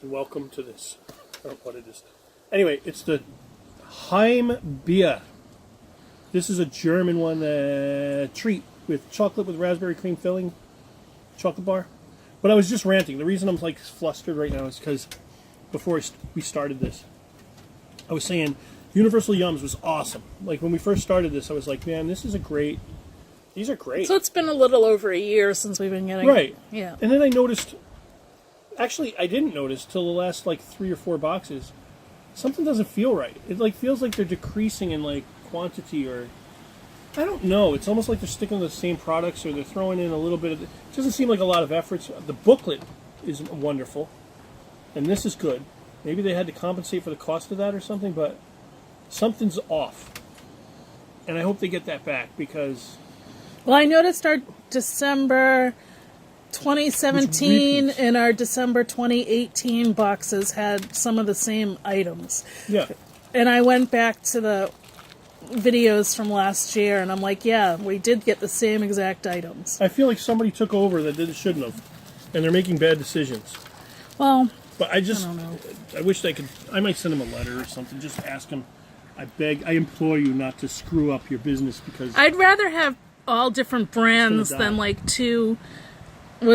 welcome to this. I don't know what it is. Anyway, it's the Himbeer. This is a German one, treat with chocolate with raspberry cream filling, chocolate bar. But I was just ranting. The reason I'm like flustered right now is because before we started this, I was saying Universal Yums was awesome. Like when we first started this, I was like, man, these are great. So it's been a little over a year since we've been getting right. Yeah. And then I noticed, actually I didn't notice till the last like 3 or 4 boxes, something doesn't feel right. It like feels like they're decreasing in like quantity, or I don't know. It's almost like they're sticking to the same products, or they're throwing in a little bit of it doesn't seem like a lot of efforts. The booklet is wonderful, and this is good. Maybe they had to compensate for the cost of that or something, but something's off. And I hope they get that back, because well, I noticed our December 2017 and our December 2018 boxes had some of the same items. Yeah. And I went back to the videos from last year, and I'm like, yeah, we did get the same exact items. I feel like somebody took over that shouldn't have, and they're making bad decisions. Well, but I don't know. I wish they could. I might send them a letter or something. Just ask them. I implore you not to screw up your business, because I'd rather have all different brands than like two.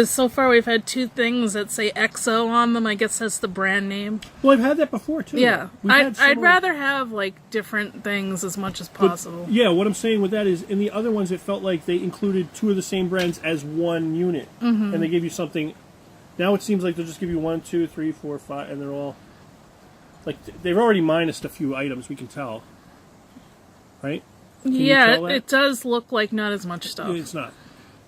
So far we've had 2 things that say EXO on them. I guess that's the brand name. Well, I've had that before too. Yeah, I'd rather have like different things as much as possible. But, yeah, what I'm saying with that is, in the other ones, it felt like they included 2 of the same brands as one unit, and they gave you something. Now it seems like they'll just give you 1, 2, 3, 4, 5, and they're all like they've already minused a few items. We can tell, right? Can you tell that? It does look like not as much stuff. It's not.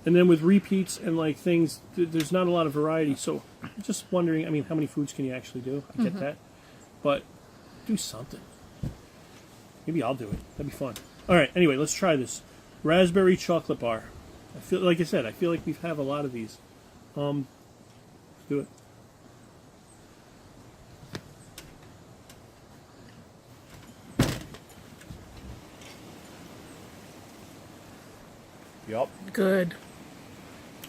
And then with repeats and like things, there's not a lot of variety. So I'm just wondering, I mean, how many foods can you actually do? I get that. But do something. Maybe I'll do it. That'd be fun. All right, anyway, let's try this. Raspberry chocolate bar. I feel like I said, I feel like we have a lot of these. Let's do it. Yup. Good.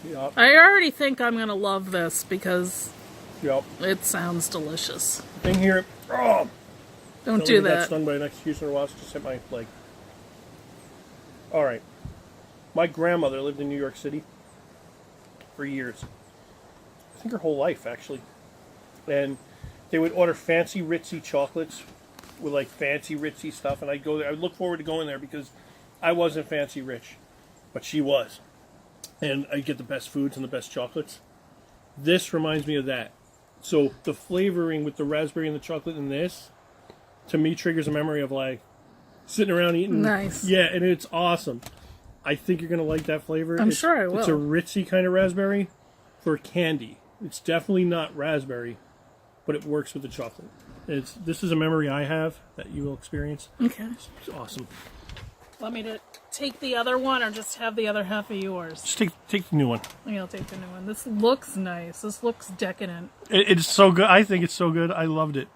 Yep. I already think I'm going to love this because Yep. it sounds delicious. Thing here. Oh! Don't do that. I got stung by an executioner wasp. Just hit my leg. All right. My grandmother lived in New York City for years. I think her whole life, actually. And they would order fancy, ritzy chocolates with like fancy, ritzy stuff. And I'd go there. I would look forward to going there because I wasn't fancy rich, but she was. And I get the best foods and the best chocolates. This reminds me of that. So the flavoring with the raspberry and the chocolate in this, to me, triggers a memory of like sitting around eating. Nice. Yeah, and it's awesome. I think you're going to like that flavor. I'm sure I will. It's a ritzy kind of raspberry for candy. It's definitely not raspberry, but it works with the chocolate. This is a memory I have that you will experience. Okay. It's awesome. Want me to take the other one or just have the other half of yours? Just take the new one. Yeah, I'll take the new one. This looks nice. This looks decadent. It's so good. I think it's so good. I loved it.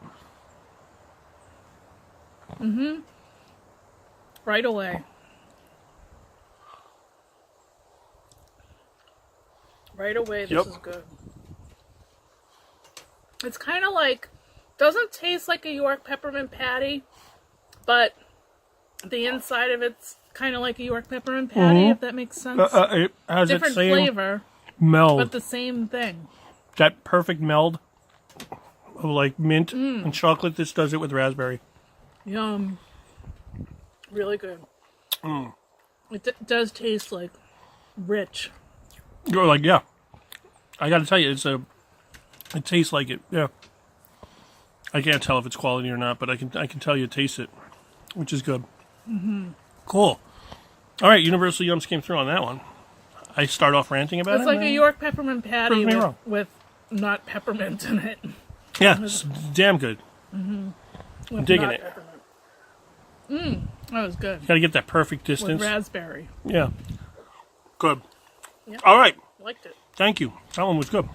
Mm-hmm. Right away. Right away, this is good. It's kind of like, doesn't taste like a York peppermint patty, but the inside of it's kind of like a York peppermint patty, if that makes sense. It has different that same flavor, meld, but the same thing. That perfect meld of like mint and chocolate. This does it with raspberry. Yum. Really good. It does taste like rich. You're like, yeah. I got to tell you, it tastes like it. Yeah. I can't tell if it's quality or not, but I can tell you taste it, which is good. Cool. All right, Universal Yums came through on that one. I start off ranting about it. It's like a York peppermint patty with not peppermint in it. Yeah, it's damn good. I'm digging it. That was good. Got to get that perfect distance. With raspberry. Yeah. Good. Yep. All right. Liked it. Thank you. That one was good.